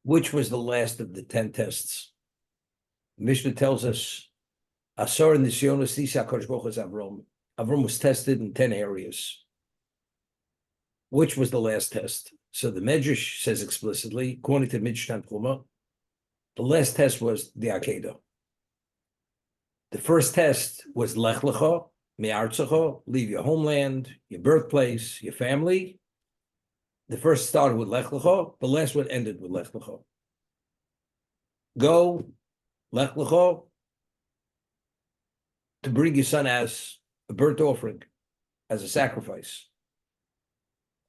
Which was the last of the 10 tests? Mishnah tells us, Asor Nisyonos Tisa HaKadosh Baruch Hu Avram. Avram was tested in 10 areas. Which was the last test? So the Medrash says explicitly, according to Mishnah Pluma, the last test was the Akedah. The first test was Lech Lecha, Me'artzecha, leave your homeland, your birthplace, your family. The first started with Lech Lecha, the last one ended with Lech Lecha. Go, Lech Lecha, to bring your son as a burnt offering, as a sacrifice.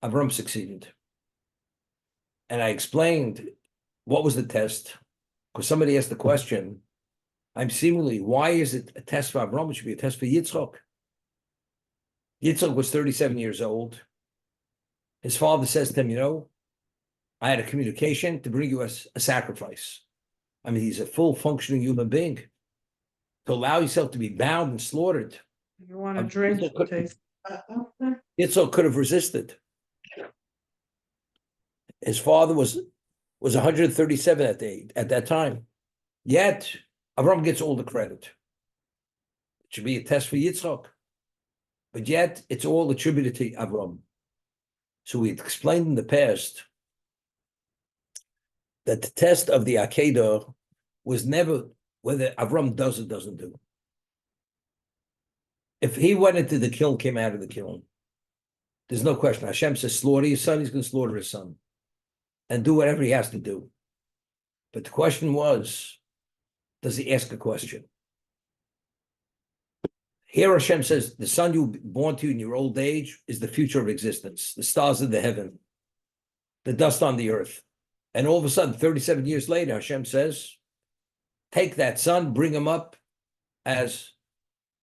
Avram succeeded. And I explained what was the test, because somebody asked the question, why is it a test for Avram? It should be a test for Yitzchak. Yitzchak was 37 years old. His father says to him, I had a communication to bring you as a sacrifice. I mean, he's a full functioning human being. To allow yourself to be bound and slaughtered. You want to drink? Yitzchak could have resisted. His father was 137 at that time. Yet, Avram gets all the credit. It should be a test for Yitzchak. But yet, it's all attributed to Avram. So we explained in the past that the test of the Akedah was never whether Avram does or doesn't do. If he went into the kiln, came out of the kiln, there's no question. Hashem says, slaughter your son, he's going to slaughter his son. And do whatever he has to do. But the question was, does he ask a question? Here Hashem says, the son you born to in your old age is the future of existence, the stars of the heaven, the dust on the earth. And all of a sudden, 37 years later, Hashem says, take that son, bring him up as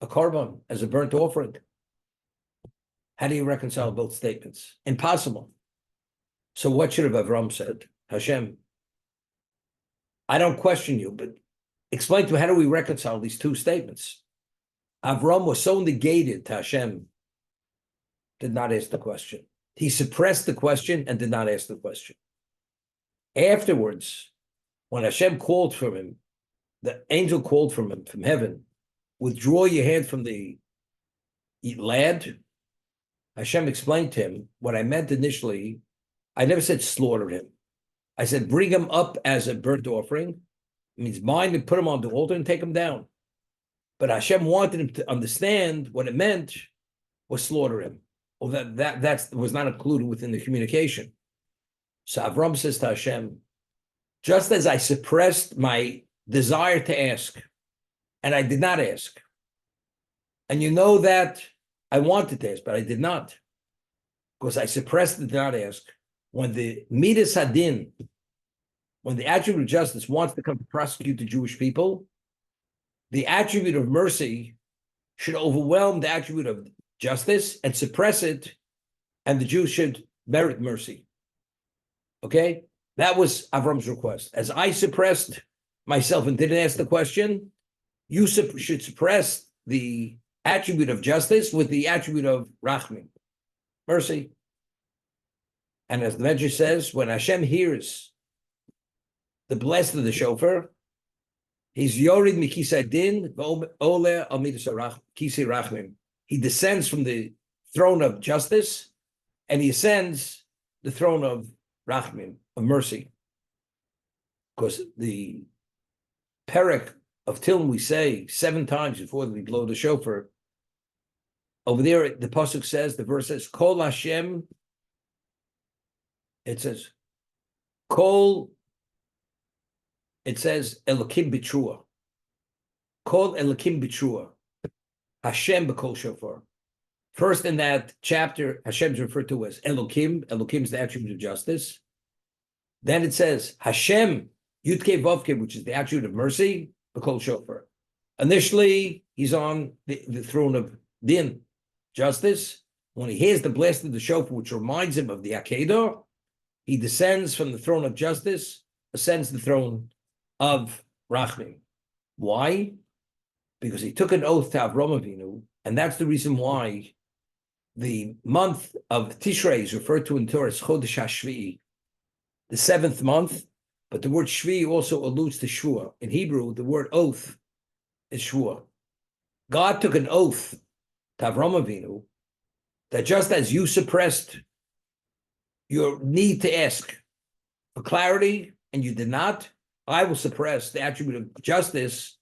a korban, as a burnt offering. How do you reconcile both statements? Impossible. So what should have Avram said? Hashem, I don't question you, but explain to me, how do we reconcile these two statements? Avram was so negated to Hashem, did not ask the question. He suppressed the question and did not ask the question. Afterwards, when Hashem called from him, the angel called from him from heaven, withdraw your hand from the lad. Hashem explained to him, what I meant initially, I never said slaughter him. I said bring him up as a burnt offering. It means bind and put him on the altar and take him down. But Hashem wanted him to understand what it meant was slaughter him. Well, that was not included within the communication. So Avram says to Hashem, just as I suppressed my desire to ask, and I did not ask, and you know that I wanted to ask, but I did not, because I suppressed and did not ask. When the Midas Hadin, when the attribute of justice wants to come to prosecute the Jewish people, the attribute of mercy should overwhelm the attribute of justice and suppress it, and the Jews should merit mercy. Okay? That was Avram's request. As I suppressed myself and didn't ask the question, you should suppress the attribute of justice with the attribute of rachmim, mercy. And as the Medrash says, when Hashem hears the blast of the shofar, he's yorid mikisei din ole al midas kisei rachmim. He descends from the throne of justice, and he ascends the throne of rachmim, of mercy. Because the perek of Tilm we say 7 times before we blow the shofar. Over there, the pasuk says, the verse says, Kol Hashem. It says, Kol. It says Elokim b'trua. Kol Elokim b'trua. Hashem b'kol shofar. First in that chapter, Hashem is referred to as Elokim. Elokim is the attribute of justice. Then it says Hashem Yudke Vavke, which is the attribute of mercy, b'kol shofar. Initially, he's on the throne of din, justice. When he hears the blast of the shofar, which reminds him of the Akedah, he descends from the throne of justice, ascends the throne of Rachmim. Why? Because he took an oath to Avraham Avinu, and that's the reason why the month of Tishrei is referred to in Torah as Chodesh HaShvi'i, the 7th month, But the word shvi also alludes to shvua. In Hebrew, the word oath is shvua. God took an oath to Avraham Avinu that just as you suppressed your need to ask for clarity and you did not, I will suppress the attribute of justice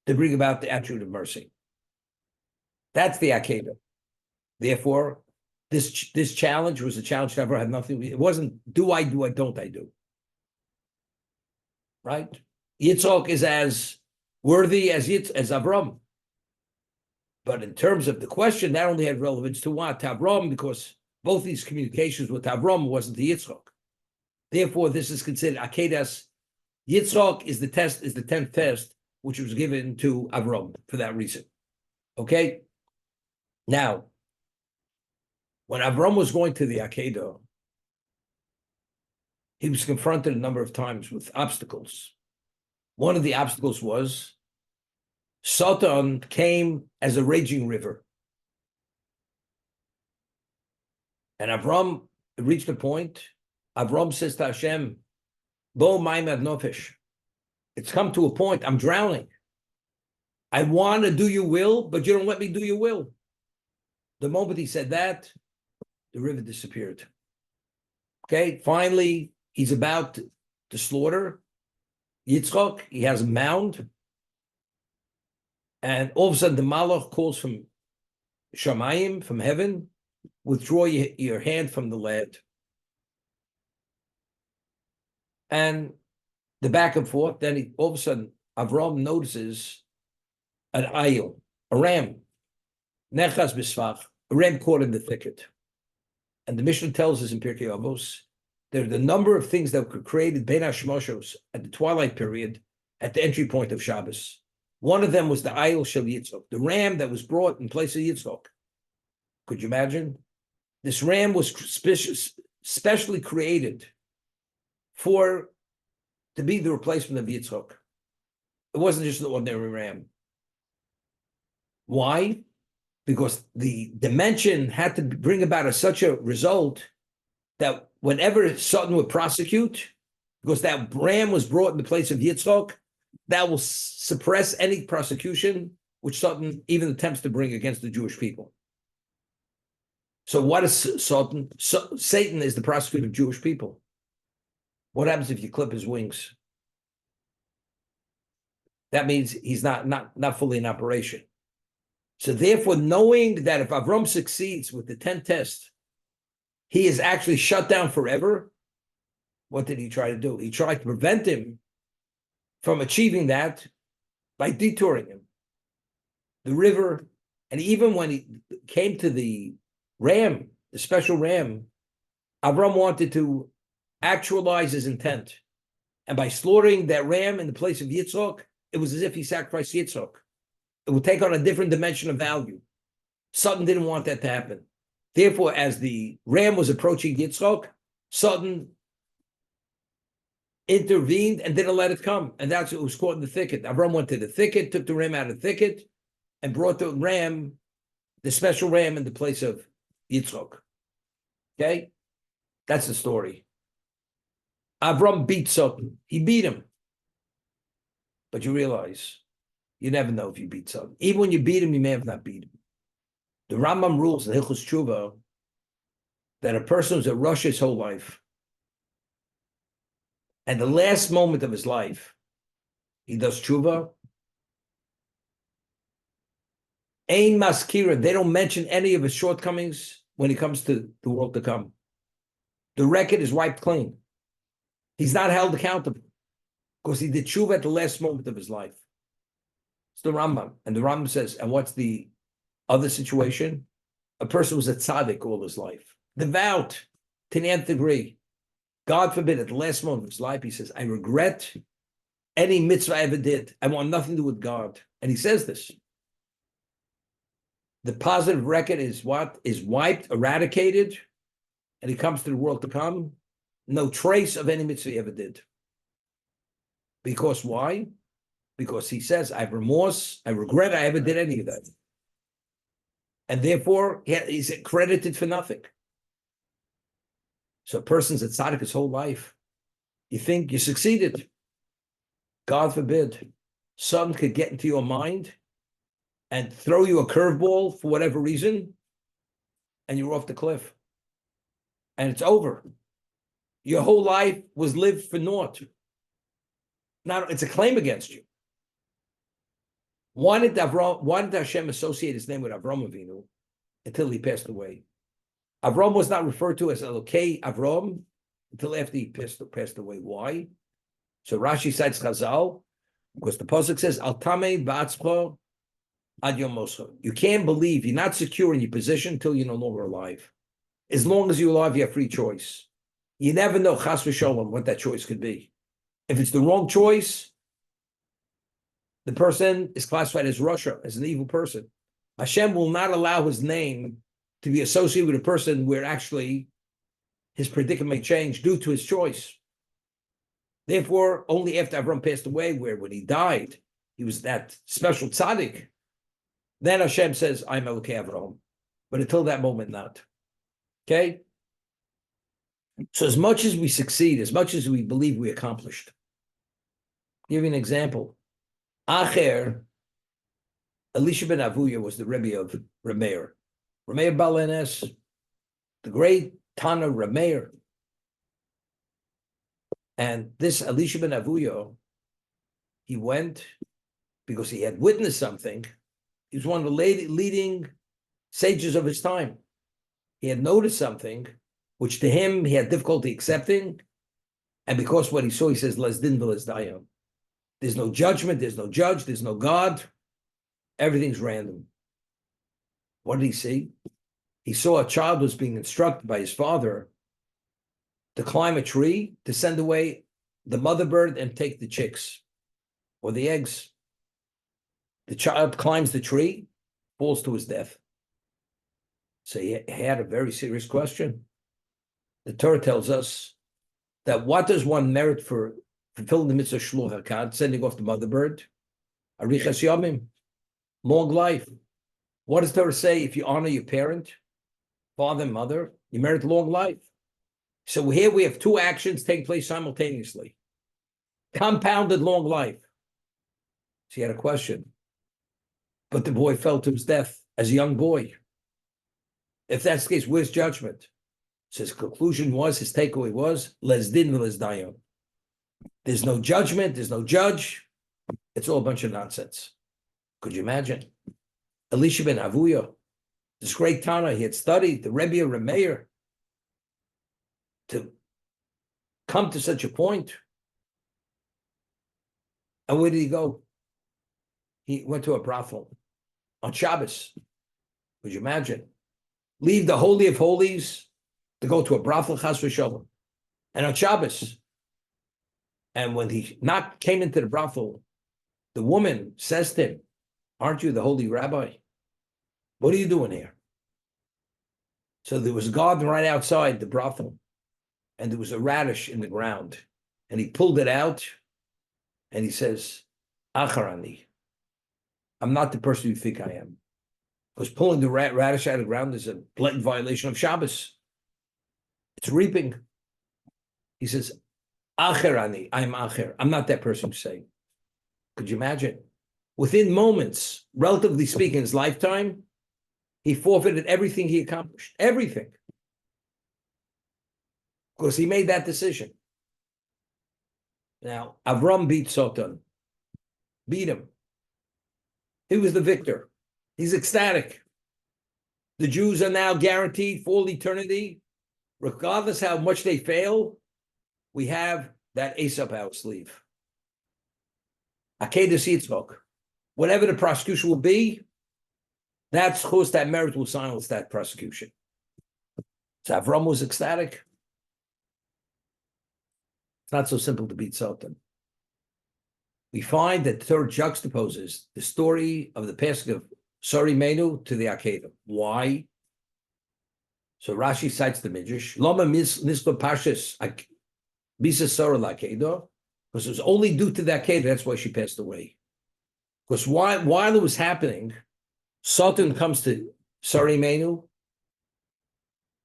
to bring about the attribute of mercy. That's the Akedah. Therefore, this challenge was a challenge that ever had nothing. It wasn't do I, don't I do. Right? Yitzhak is as worthy as Avram. But in terms of the question, that only had relevance to what? To Avram, because both these communications with Avram wasn't the Yitzhak. Therefore, this is considered Akedas. Yitzhak is the 10th test, which was given to Avram for that reason. Okay? Now, when Avram was going to the Akedah, he was confronted a number of times with obstacles. One of the obstacles was Satan came as a raging river. And Avram reached a point. Avram says to Hashem, Bo ma'imad nofesh. It's come to a point, I'm drowning. I want to do your will, but you don't let me do your will. The moment he said that, the river disappeared. Okay, finally, he's about to slaughter Yitzchak. He has a mound. And all of a sudden, the Malach calls from Shamayim, from heaven, withdraw your hand from the lad. And the back and forth, then all of a sudden, Avram notices an ayil, a ram, nechas b'svach, a ram caught in the thicket. And the Mishnah tells us in Pirkei Avos, there are the number of things that were created ben hashmoshos at the twilight period, at the entry point of Shabbos. One of them was the ayil shel Yitzchak, the ram that was brought in place of Yitzchak. Could you imagine? This ram was specially created to be the replacement of Yitzchak. It wasn't just an ordinary ram. Why? Because the dimension had to bring about such a result that whenever Satan would prosecute, because that ram was brought in the place of Yitzchak, that will suppress any prosecution which Satan even attempts to bring against the Jewish people. So what is Satan? Satan is the prosecutor of Jewish people. What happens if you clip his wings? That means he's not fully in operation. So therefore, knowing that if Avram succeeds with the 10th test, he is actually shut down forever, what did he try to do? He tried to prevent him from achieving that by detouring him. The river, and even when he came to the ram, the special ram, Avram wanted to actualize his intent. And by slaughtering that ram in the place of Yitzhak, it was as if he sacrificed Yitzhak. It would take on a different dimension of value. Satan didn't want that to happen. Therefore, as the ram was approaching Yitzchak, Satan intervened and didn't let it come. And that's what was caught in the thicket. Avram went to the thicket, took the ram out of the thicket, and brought the ram, the special ram, in the place of Yitzchak. Okay? That's the story. Avram beat Satan. He beat him. But you realize, you never know if you beat Satan. Even when you beat him, you may have not beat him. The Rambam rules in Hilchos Tshuva that a person who's a rush his whole life, and the last moment of his life, he does tshuva. Ein maskira, they don't mention any of his shortcomings when he comes to the world to come. The record is wiped clean. He's not held accountable because he did tshuva at the last moment of his life. It's the Rambam. And the Rambam says, and what's the other situation? A person was a tzaddik all his life, devout to the nth degree. God forbid, at the last moment of his life, he says, I regret any mitzvah I ever did. I want nothing to do with God. And he says this. The positive record is what? Is wiped, eradicated, and he comes to the world to come. No trace of any mitzvah he ever did. Because why? Because he says, I have remorse, I regret I ever did any of that. And therefore, he's credited for nothing. So a person's a tzaddik his whole life. You think you succeeded. God forbid, something could get into your mind and throw you a curveball for whatever reason, and you're off the cliff. And it's over. Your whole life was lived for naught. Now it's a claim against you. Why did Hashem associate his name with Avraham Avinu until he passed away? Avraham was not referred to as Elokei Avraham until after he passed away. Why? So Rashi cites Chazal, because the pasuk says, Al tamei ba'atzcha ad yom moscha. You can't believe, you're not secure in your position until you're no longer alive. As long as you're alive, you have free choice. You never know, chas v'sholom, what that choice could be. If it's the wrong choice, the person is classified as Russia, as an evil person. Hashem will not allow his name to be associated with a person where actually his predicament may change due to his choice. Therefore, only after Avraham passed away, where when he died, he was that special tzaddik, then Hashem says, I'm Elokei Avraham. But until that moment, not. Okay? So as much as we succeed, as much as we believe we accomplished, I'll give you an example. Acher, Elisha ben Avuya was the Rebbe of Rameir. Rameir Balanes, the great Tana Rameir. And this Elisha ben Avuya, he went because he had witnessed something. He was one of the leading sages of his time. He had noticed something which to him he had difficulty accepting. And because what he saw, he says, Les din v'les dayam. There's no judgment, there's no judge, there's no God. Everything's random. What did he see? He saw a child was being instructed by his father to climb a tree, to send away the mother bird and take the chicks or the eggs. The child climbs the tree, falls to his death. So he had a very serious question. The Torah tells us that what does one merit for fulfilling the mitzvah shluch hakad, sending off the mother bird? Arichas yamim, long life. What does the Torah say? If you honor your parent, father and mother, you merit long life. So here we have two actions taking place simultaneously. Compounded long life. So he had a question. But the boy fell to his death as a young boy. If that's the case, where's judgment? So his conclusion was, his takeaway was, les din v'les dayam. There's no judgment, there's no judge. It's all a bunch of nonsense. Could you imagine? Elisha ben Avuya, this great Tana, he had studied the Rebbe of Rameir, to come to such a point. And where did he go? He went to a brothel on Shabbos. Could you imagine? Leave the Holy of Holies to go to a brothel, chas v'sholom, and on Shabbos. And when he came into the brothel, the woman says to him, aren't you the holy rabbi? What are you doing here? So there was a garden right outside the brothel, and there was a radish in the ground. And he pulled it out, and he says, Acharani, I'm not the person you think I am. Because pulling the radish out of the ground is a blatant violation of Shabbos. It's reaping. He says, Acherani, I'm Acher. I'm not that person you say. Could you imagine? Within moments, relatively speaking, his lifetime, he forfeited everything he accomplished. Everything. Because he made that decision. Now, Avram beat Satan. Beat him. He was the victor. He's ecstatic. The Jews are now guaranteed for all eternity. Regardless how much they fail, we have that ace up our sleeve. Akedah Yitzchok. Whatever the prosecution will be, that's chus, that merit will silence that prosecution. So Avram was ecstatic. It's not so simple to beat Satan. We find that the Torah juxtaposes the story of the passing of Sari Menu to the Akedah. Why? So Rashi cites the Midrash. Lama Nisla Pashas Bisa Sara Akedah, because it was only due to the Akedah, that's why she passed away. Because while it was happening, Satan comes to Sari Menu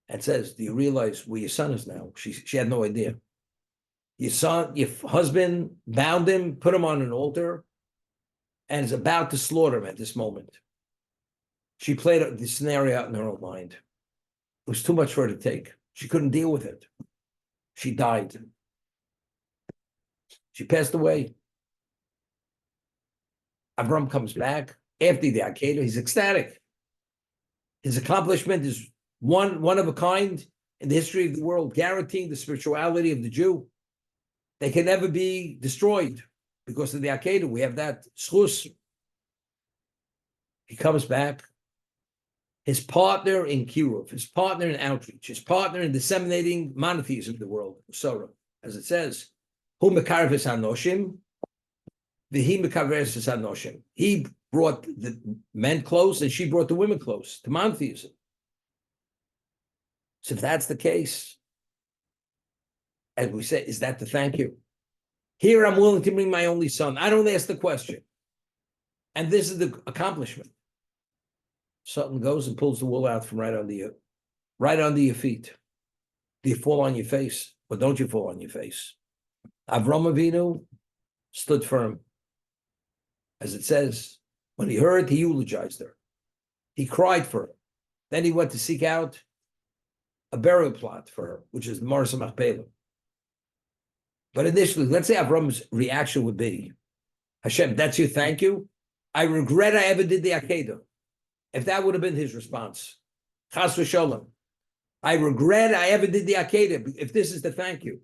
and says, do you realize where your son is now? She had no idea. your husband bound him, put him on an altar, and is about to slaughter him at this moment. She played the scenario out in her own mind. It was too much for her to take. She couldn't deal with it. She died. She passed away. Avraham comes back after the Akedah. He's ecstatic. His accomplishment is one of a kind in the history of the world, guaranteeing the spirituality of the Jew. They can never be destroyed because of the Akedah. We have that schus. He comes back. His partner in Kiruv, his partner in outreach, his partner in disseminating monotheism in the world, Sorah, as it says, Hu mekarves hanoshim, v'hi mekarves hanoshim. He brought the men close, and she brought the women close to monotheism. So if that's the case, as we say, is that the thank you? Here I'm willing to bring my only son. I don't ask the question. And this is the accomplishment. Sutton goes and pulls the wool out from right under your feet. Do you fall on your face, or don't you fall on your face? Avraham Avinu stood firm. As it says, when he heard, he eulogized her. He cried for her. Then he went to seek out a burial plot for her, which is the Marsa Machpelah. But initially, let's say Avram's reaction would be, Hashem, that's your thank you? I regret I ever did the Akedah. If that would have been his response, Chas v'sholem, I regret I ever did the Akedah, if this is the thank you.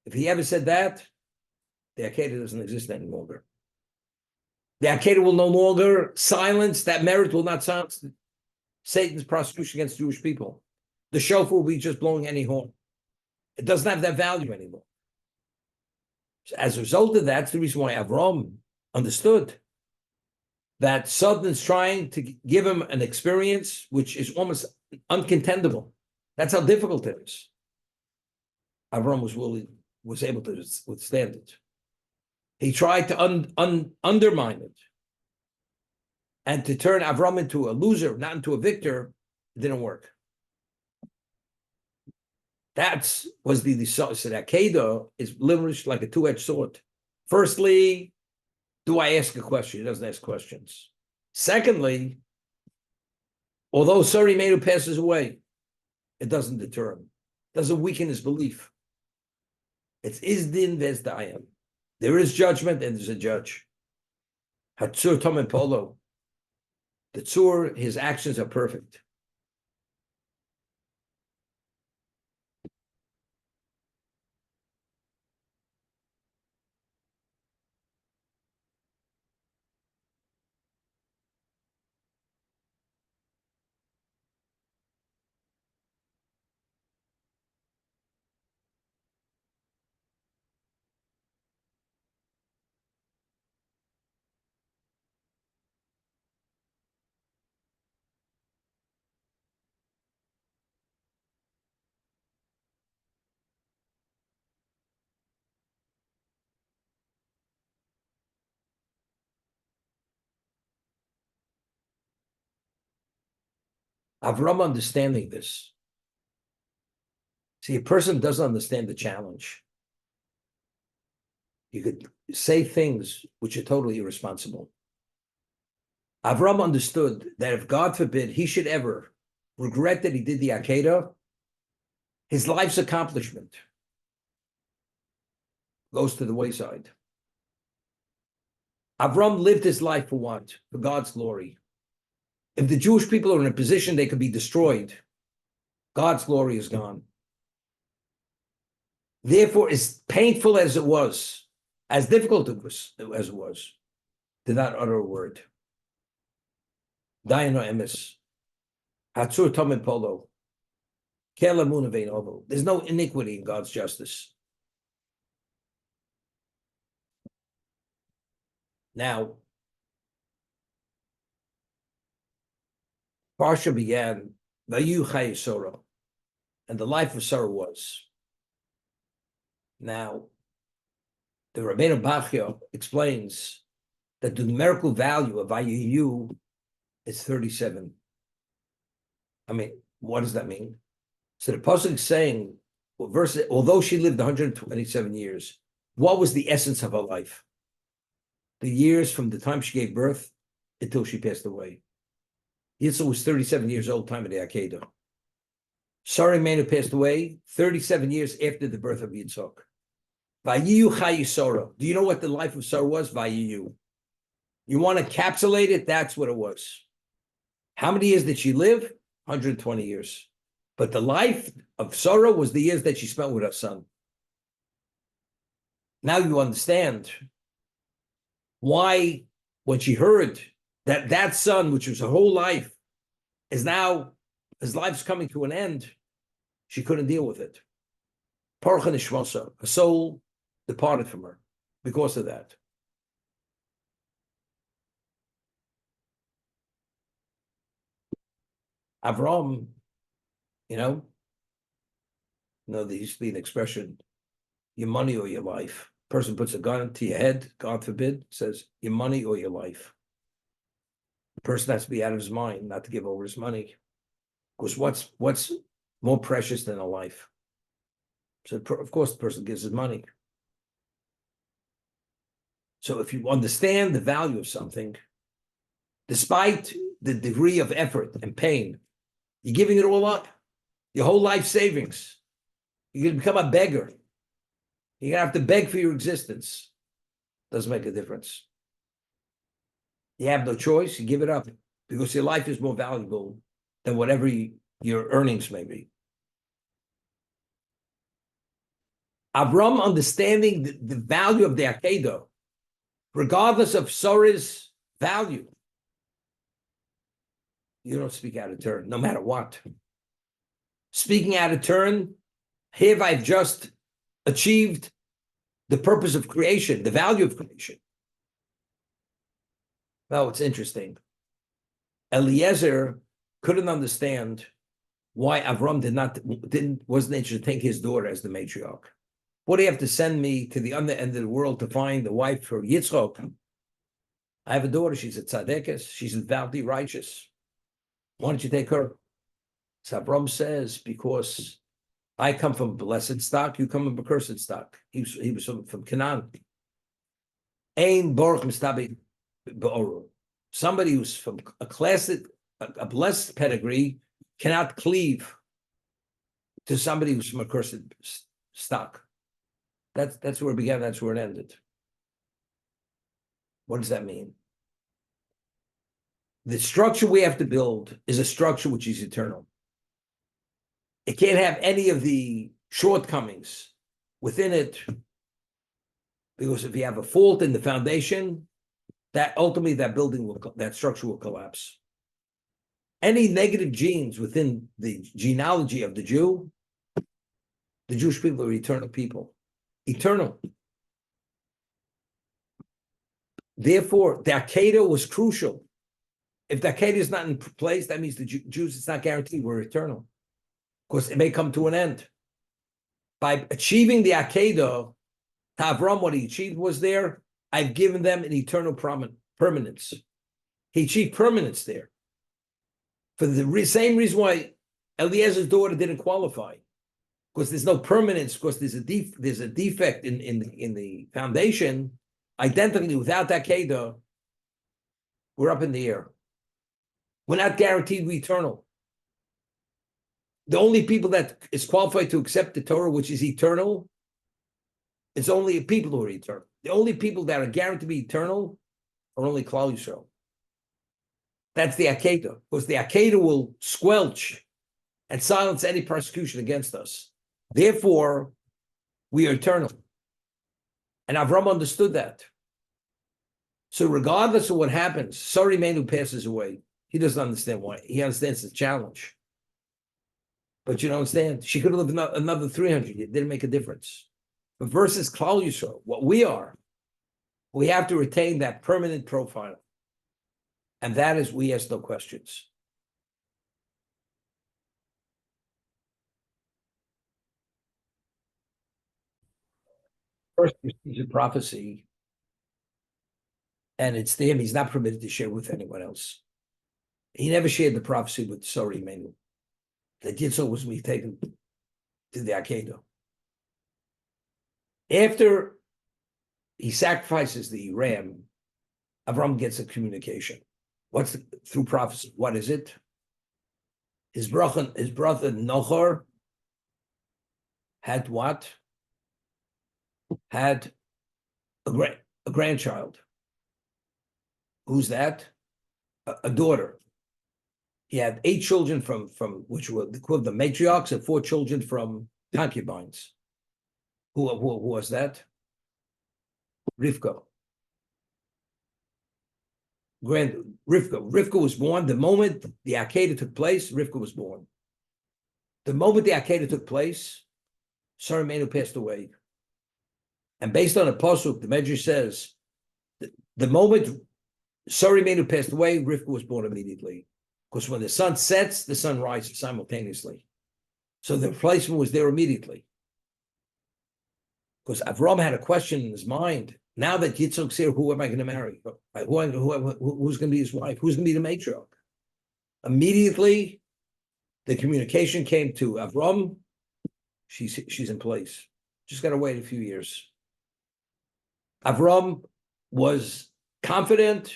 If he ever said that, the Akedah doesn't exist any longer. The Akedah will no longer silence, that merit will not silence Satan's prosecution against Jewish people. The shofar will be just blowing any horn. It doesn't have that value anymore. So as a result of that, that's the reason why Avraham understood that Sutton's trying to give him an experience which is almost uncontendable. That's how difficult it is. Avraham was able to withstand it. He tried to undermine it and to turn Avraham into a loser, not into a victor. It didn't work. That was the so that Akedah is literally like a two-edged sword. Firstly, do I ask a question? He doesn't ask questions. Secondly, although Sari Meinu passes away, it doesn't deter him. It doesn't weaken his belief. It's Izdin Vez Dayam. There is judgment and there's a judge. Hatzur Tom and Polo. The Tzur, his actions are perfect. Avraham understanding this. See, a person doesn't understand the challenge. You could say things which are totally irresponsible. Avraham understood that if, God forbid, he should ever regret that he did the Akedah, his life's accomplishment goes to the wayside. Avraham lived his life for what? For God's glory. If the Jewish people are in a position they could be destroyed, God's glory is gone. Therefore, as painful as it was, as difficult as it was, did not utter a word. Dayano emes. Hatzur Tom Polo. There's no iniquity in God's justice. Now, Parsha began, Vayu Chai Sorah, and the life of Sarah was. Now, the Rabbeinu Bachya explains that the numerical value of Vayu is 37. I mean, what does that mean? So the pasuk is saying versus, although she lived 127 years, what was the essence of her life? The years from the time she gave birth until she passed away. Yitzhak was 37 years old, time of the Akedah. Sarah Menu passed away 37 years after the birth of Yitzhak. Vayiyu Chayu Sarah. Do you know what the life of Sarah was? Vayiyu. You want to encapsulate it? That's what it was. How many years did she live? 120 years. But the life of Sarah was the years that she spent with her son. Now you understand why, when she heard that that son, which was her whole life, is now, his life's coming to an end, she couldn't deal with it. Paruch Nishmasa, her soul departed from her because of that. Avraham, there used to be an expression, your money or your life. Person puts a gun to your head, God forbid, says your money or your life. The person has to be out of his mind, not to give over his money. Because what's more precious than a life? So of course the person gives his money. So if you understand the value of something, despite the degree of effort and pain, you're giving it all up. Your whole life savings. You're going to become a beggar. You're going to have to beg for your existence. Doesn't make a difference. You have no choice. You give it up because your life is more valuable than whatever your earnings may be. Avraham understanding the value of the Akedah, regardless of Sarah's value. You don't speak out of turn, no matter what. Speaking out of turn, have I just achieved the purpose of creation, the value of creation? Well, it's interesting. Eliezer couldn't understand why Avram wasn't interested to take his daughter as the matriarch. What do you have to send me to the other end of the world to find a wife for Yitzchak? I have a daughter. She's a tzaddikus. She's devoutly righteous. Why don't you take her? So Avram says, because I come from blessed stock, you come from accursed stock. He was from Canaan. Ein Baruch Mistabi Be'oru. Somebody who's from a blessed pedigree cannot cleave to somebody who's from accursed stock. That's where it began, that's where it ended. What does that mean? The structure we have to build is a structure which is eternal. It can't have any of the shortcomings within it, because if you have a fault in the foundation, that ultimately that structure will collapse. Any negative genes within the genealogy of the Jew, the Jewish people are eternal people. Eternal. Therefore, the Akedah was crucial. If the Akedah is not in place, that means the Jews, it's not guaranteed we're eternal. Because it may come to an end. By achieving the Akedah, to Avram, what he achieved was there, I've given them an eternal permanence. He achieved permanence there. For the same reason why Eliezer's daughter didn't qualify. Because there's no permanence, because there's a defect in the foundation. Identically, without that Akedah, we're up in the air. We're not guaranteed we're eternal. The only people that is qualified to accept the Torah, which is eternal, it's only people who are eternal. The only people that are guaranteed to be eternal are only Klal Yisrael. That's the Akedah, because the Akedah will squelch and silence any persecution against us. Therefore, we are eternal. And Avram understood that. So regardless of what happens, sorry man who passes away, he doesn't understand why. He understands the challenge. But you don't understand, she could have lived another 300 years. It didn't make a difference. But versus Klal Yisrael, what we are, we have to retain that permanent profile. And that is, we ask no questions. First, receives a prophecy, and it's to him. He's not permitted to share with anyone else. He never shared the prophecy with Sori Menu. That Yitzhak was being taken to the Akedah. After he sacrifices the ram, Avraham gets a communication. Through prophecy? What is it? His brother Nochor had what? Had a grandchild. Who's that? A daughter. He had 8 children from which were the matriarchs, and 4 children from concubines. Who was that? Rivka. Rivka was born the moment the Akedah took place. Rivka was born. The moment the Akedah took place, Sarah Menu passed away. And based on a pasuk, the Medrash says, the moment Sarah Menu passed away, Rivka was born immediately. Because when the sun sets, the sun rises simultaneously. So the replacement was there immediately. Because Avraham had a question in his mind. Now that Yitzchak's here, who am I going to marry? Who's going to be his wife? Who's going to be the matriarch? Immediately, the communication came to Avraham. She's in place. Just got to wait a few years. Avraham was confident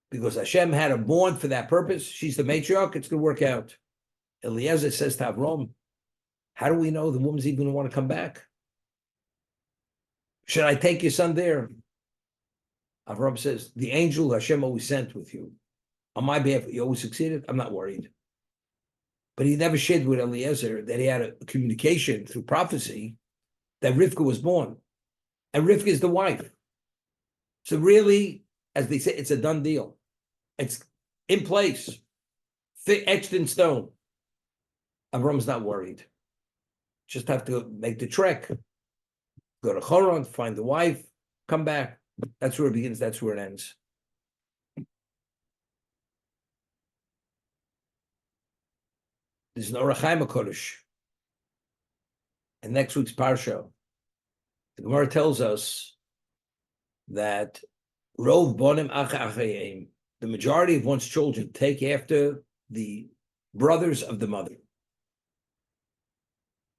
because Hashem had her born for that purpose. She's the matriarch. It's going to work out. Eliezer says to Avraham, how do we know the woman's even going to want to come back? Should I take your son there? Avraham says, the angel Hashem always sent with you. On my behalf, you always succeeded. I'm not worried. But he never shared with Eliezer that he had a communication through prophecy that Rivka was born. And Rivka is the wife. So really, as they say, it's a done deal. It's in place, etched in stone. Avram's not worried. Just have to make the trek. Go to Choron, find the wife, come back. That's where it begins. That's where it ends. There's no Rechaim HaKodesh. And next week's Parsha, the Gemara tells us that Rov Bonim Acha Achayim, the majority of one's children take after the brothers of the mother.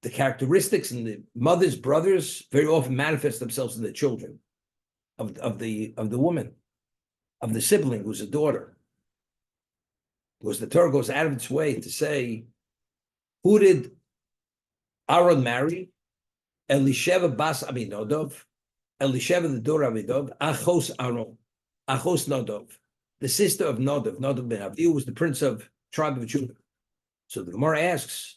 The characteristics in the mother's brothers very often manifest themselves in the children of the woman, of the sibling who's a daughter. Because the Torah goes out of its way to say, who did Aaron marry? Elisheva bas Aminodov, Elisheva the daughter of Aminodov, Achos Aaron, Achos Nodov, the sister of Nodov. Nodov ben Avihu was the prince of tribe of Judah. So the Gemara asks,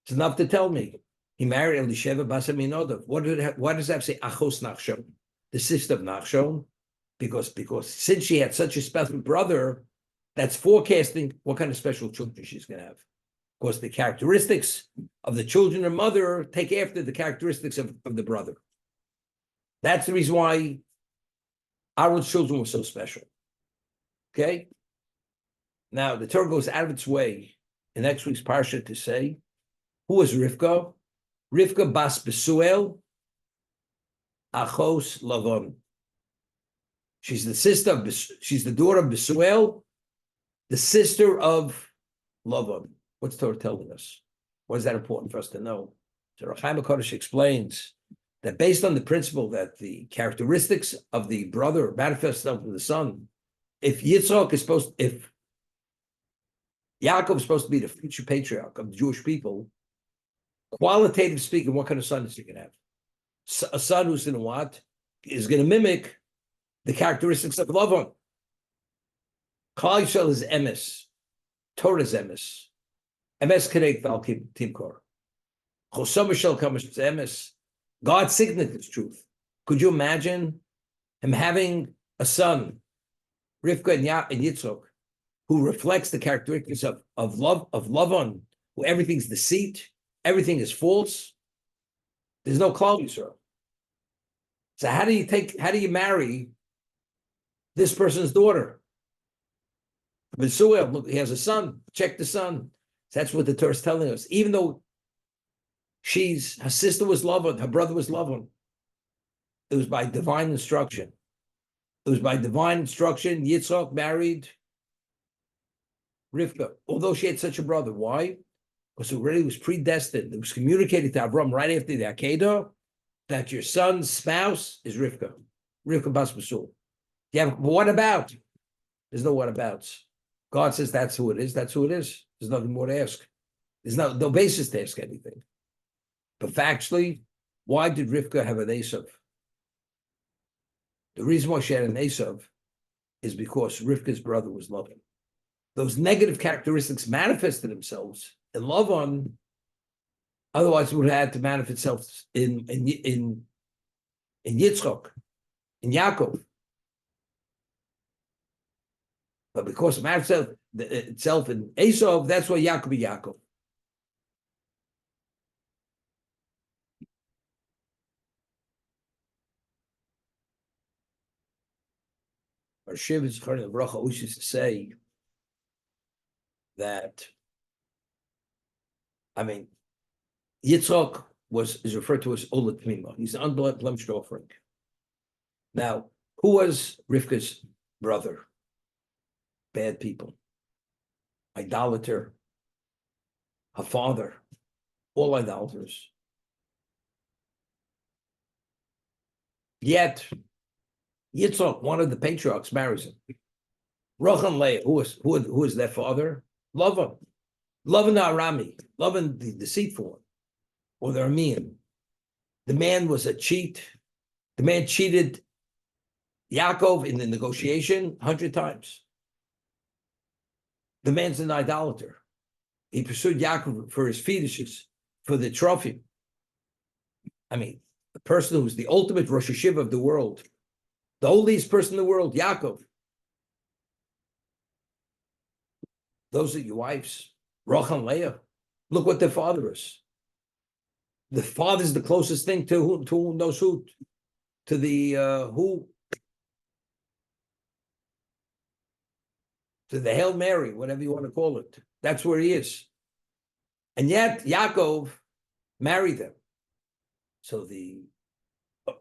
it's enough to tell me he married Elisheva bas Aminodov. Why does that say Achos Nachshon, the sister of Nachshon? Because since she had such a special brother, that's forecasting what kind of special children she's going to have. Of course, the characteristics of the children of mother take after the characteristics of the brother. That's the reason why Aaron's children were so special. Okay? Now, the Torah goes out of its way in next week's Parsha to say, who was Rivka? Rivka bas Besuel, Achos Lavon. She's the daughter of Besuel, the sister of Lavan. What's Torah telling us? Why is that important for us to know? So Rechaim HaKodesh explains that based on the principle that the characteristics of the brother manifest themselves in the son, if Yaakov is supposed to be the future patriarch of the Jewish people, qualitatively speaking, what kind of son is he going to have? A son who's going to what? Is going to mimic the characteristics of Lavan. Klal Yisrael is emes. Torah is emes. Emes Kerek Val Timkor. Chosam Shel Kamash emes. God's signet is truth. Could you imagine him having a son, Rivka and Yitzchak, who reflects the characteristics of Lavan, who everything's deceit, everything is false? There's no Klal Yisrael. So how do you marry this person's daughter? Besuel, look, he has a son. Check the son. That's what the Torah is telling us. Even though her sister was Lavan, her brother was Lavan, it was by divine instruction. Yitzchak married Rivka, although she had such a brother. Why? Because it already was predestined. It was communicated to Avraham right after the Akedah that your son's spouse is Rivka Bas Basul. Yeah, but what about? There's no what abouts. God says that's who it is. That's who it is. There's nothing more to ask. There's no basis to ask anything. But factually, why did Rivka have an Esav? The reason why she had an Esav is because Rivka's brother was Lavan. Those negative characteristics manifested themselves in Lavan. Otherwise, it would have had to manifest itself in Yitzchak, in Yaakov. But because it manifests itself in Esau, that's why Yaakov is Yaakov. Our Shiv is Chari Bracha always used to say that, Yitzchak is referred to as Olet Tmima. He's an unblemished offering. Now, who was Rivka's brother? Bad people. Idolater. Her father. All idolaters. Yet, Yitzchak, one of the patriarchs, marries him. Rachel and Leah, who is their father? Lavan. Lavan the Arami. Lavan the deceitful one. Or the Aramean. The man was a cheat. The man cheated Yaakov in the negotiation 100 times. The man's an idolater. He pursued Yaakov for his fetishes, for the trophy. The person who's the ultimate Rosh Hashiva of the world, the holiest person in the world, Yaakov. Those are your wives, Rachel and Leah. Look what their father is. The father is the closest thing to who knows who, to the to the Hail Mary, whatever you want to call it. That's where he is. And yet Yaakov married them. So the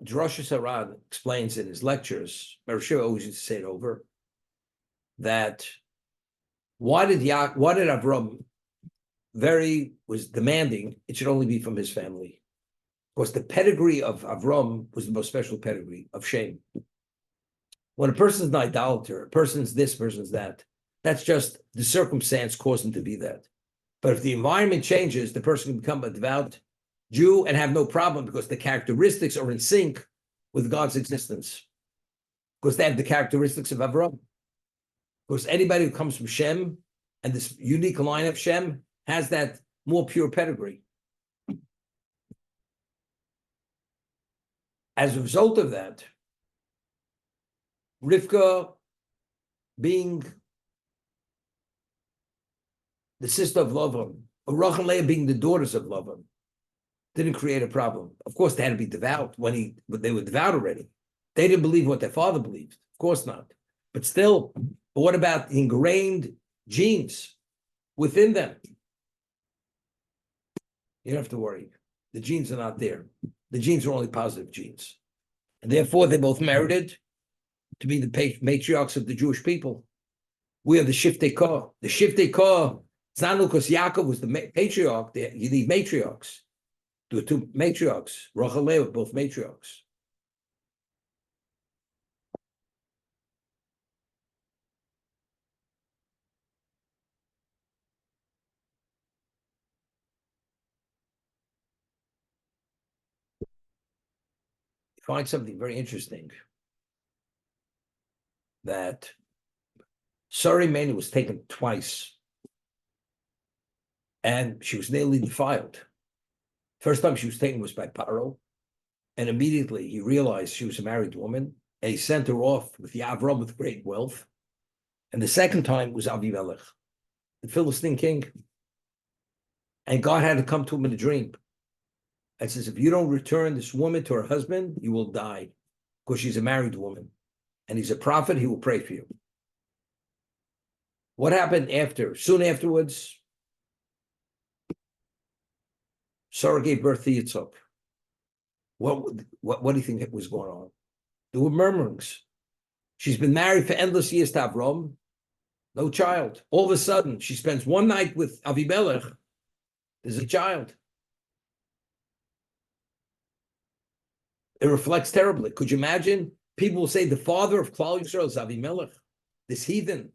Rosh Hashanah explains in his lectures, Mershua always used to say it over, that why did Avraham was demanding it should only be from his family? Because the pedigree of Avraham was the most special pedigree of shame. When a person's an idolater, a person's this, person's that, that's just the circumstance caused him to be that. But if the environment changes, the person can become a devout Jew and have no problem because the characteristics are in sync with God's existence. Because they have the characteristics of Avraham. Because anybody who comes from Shem and this unique line of Shem has that more pure pedigree. As a result of that, Rivka being the sister of Lavan, or Rachel and Leah being the daughters of Lavan, didn't create a problem. Of course, they had to be devout but they were devout already. They didn't believe what their father believed. Of course not. But still, but what about the ingrained genes within them? You don't have to worry. The genes are not there. The genes are only positive genes. And therefore, they both merited to be the matriarchs of the Jewish people. We are the Shiftei Kor. The Shiftei Kor, it's not because Yaakov was the patriarch. You need matriarchs. There were two matriarchs. Rachel and Leah were both matriarchs. You find something very interesting. That Sarah Mani was taken twice. And she was nearly defiled. First time she was taken was by Paro. And immediately he realized she was a married woman. And he sent her off with Avraham with great wealth. And the second time was Avimelech, the Philistine king. And God had to come to him in a dream. And says, if you don't return this woman to her husband, you will die. Because she's a married woman. And he's a prophet, he will pray for you. What happened after? Soon afterwards, Sarah gave birth to Yitzhak. What do you think was going on? There were murmurings. She's been married for endless years to Avraham, no child. All of a sudden, she spends one night with Avimelech. There's a child. It reflects terribly. Could you imagine? People will say the father of Klal Yisrael is Avimelech, this heathen,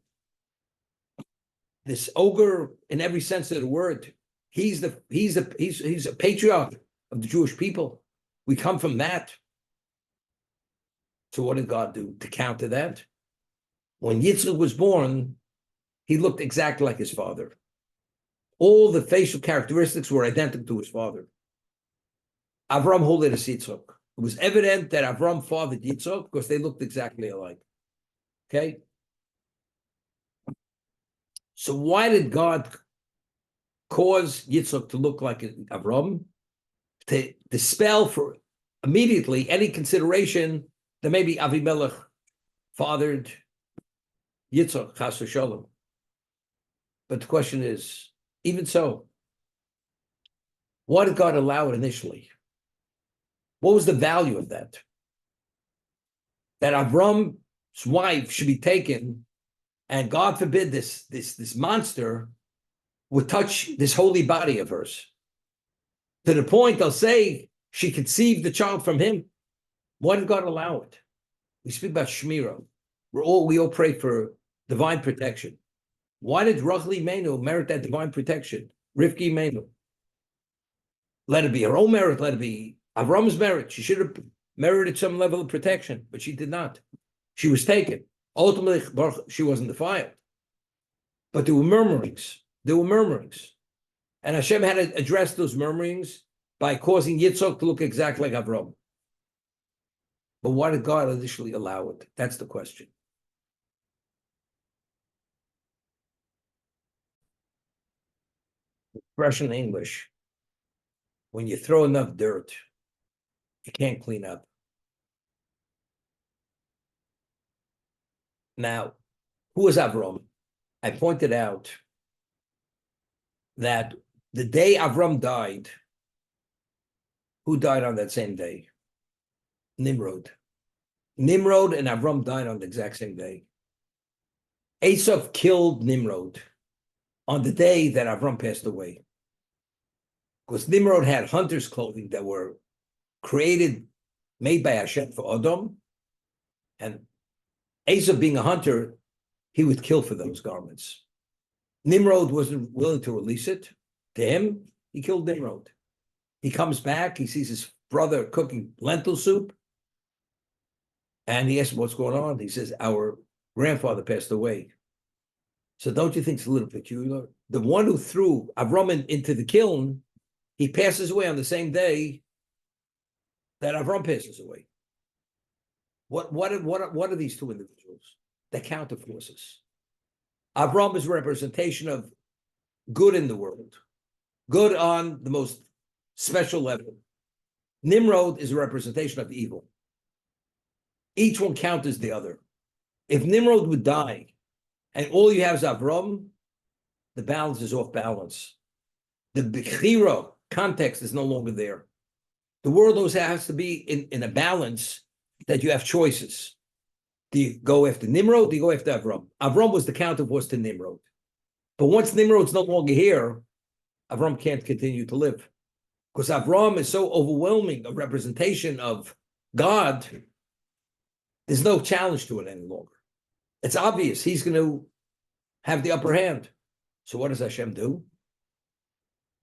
this ogre in every sense of the word. He's a patriarch of the Jewish people. We come from that. So what did God do to counter that? When Yitzchak was born, he looked exactly like his father. All the facial characteristics were identical to his father. Avraham holded a Yitzchak. It was evident that Avraham fathered Yitzchak because they looked exactly alike. Okay? So why did God cause Yitzchak to look like Avraham? To dispel for immediately any consideration that maybe Avimelech fathered Yitzchak, chas v'shalom. But the question is, even so, why did God allow it initially? What was the value of that? That Avram's wife should be taken, and God forbid this monster would touch this holy body of hers. To the point they'll say she conceived the child from him. Why did God allow it? We speak about Shmira. We all pray for divine protection. Why did Rachel Imenu merit that divine protection? Rivki Imenu. Let it be her own merit, let it be Avram's merit. She should have merited some level of protection, but she did not. She was taken. Ultimately, she wasn't defiled. But there were murmurings. And Hashem had to address those murmurings by causing Yitzchak to look exactly like Avram. But why did God initially allow it? That's the question. Expression in English, when you throw enough dirt, you can't clean up. Now, who was Avram? I pointed out that the day Avram died, who died on that same day? Nimrod. Nimrod and Avram died on the exact same day. Esav killed Nimrod on the day that Avram passed away. Because Nimrod had hunter's clothing that were made by Hashem for Adam. And Esav, being a hunter, he would kill for those garments. Nimrod wasn't willing to release it to him. He killed Nimrod. He comes back. He sees his brother cooking lentil soup. And he asks him what's going on. He says, our grandfather passed away. So don't you think it's a little peculiar? The one who threw Avram into the kiln, he passes away on the same day that Avram passes away. What are these two individuals? They're counter forces. Avram is a representation of good in the world, good on the most special level. Nimrod is a representation of evil. Each one counters the other. If Nimrod would die and all you have is Avram, the balance is off balance. The Bechira context is no longer there. The world always has to be in a balance that you have choices. Do you go after Nimrod? Do you go after Avram? Avram was the counterforce to Nimrod. But once Nimrod's no longer here, Avram can't continue to live. Because Avram is so overwhelming a representation of God, there's no challenge to it any longer. It's obvious he's going to have the upper hand. So what does Hashem do?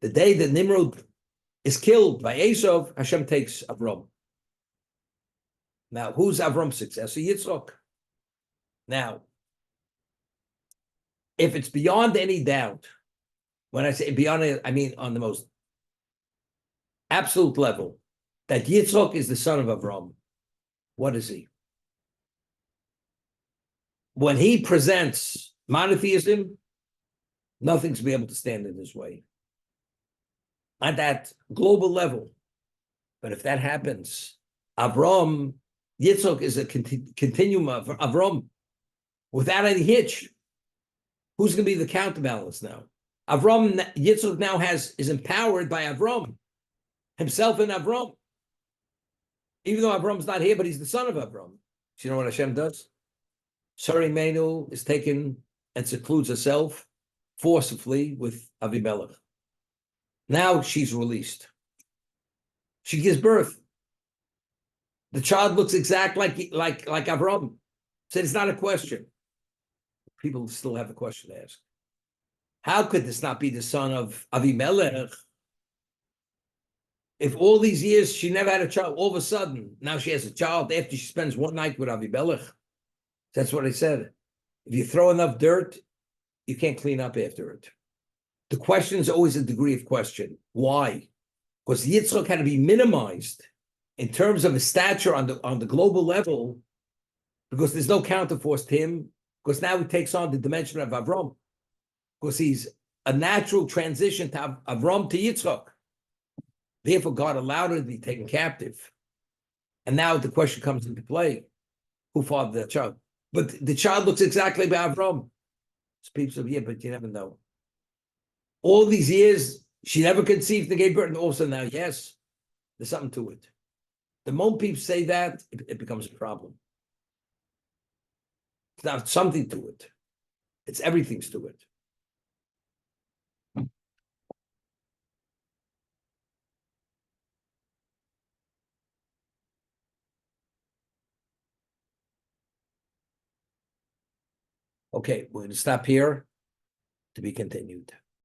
The day that Nimrod is killed by Esav, Hashem takes Avram. Now, who's Avram's successor? Yitzchak. Now, if it's beyond any doubt, when I say beyond it, I mean on the most absolute level, that Yitzchak is the son of Avram, what is he? When he presents monotheism, nothing's be able to stand in his way. At that global level. But if that happens, Avram, Yitzchak is a continuum of Avram without any hitch. Who's going to be the counterbalance now? Yitzchak now is empowered by Avram, himself and Avram. Even though Avram's not here, but he's the son of Avram. Do you know what Hashem does? Sarah Imenu is taken and secludes herself forcibly with Avimelech. Now she's released. She gives birth. The child looks exactly like Avraham. So it's not a question. People still have a question to ask. How could this not be the son of Avimelech? If all these years she never had a child, all of a sudden now she has a child after she spends one night with Avimelech. That's what I said. If you throw enough dirt, you can't clean up after it. The question is always a degree of question. Why? Because Yitzchak had to be minimized in terms of his stature on the global level, because there's no counterforce to him, because now he takes on the dimension of Avram, because he's a natural transition to Avram to Yitzchak. Therefore, God allowed him to be taken captive. And now the question comes into play: who fathered that child? But the child looks exactly like Avram. So people say, yeah, but you never know. All these years, she never conceived and gave birth, and also now, yes, there's something to it. The moment people say that, it becomes a problem. It's not something to it. It's everything's to it. Okay, we're going to stop here, to be continued.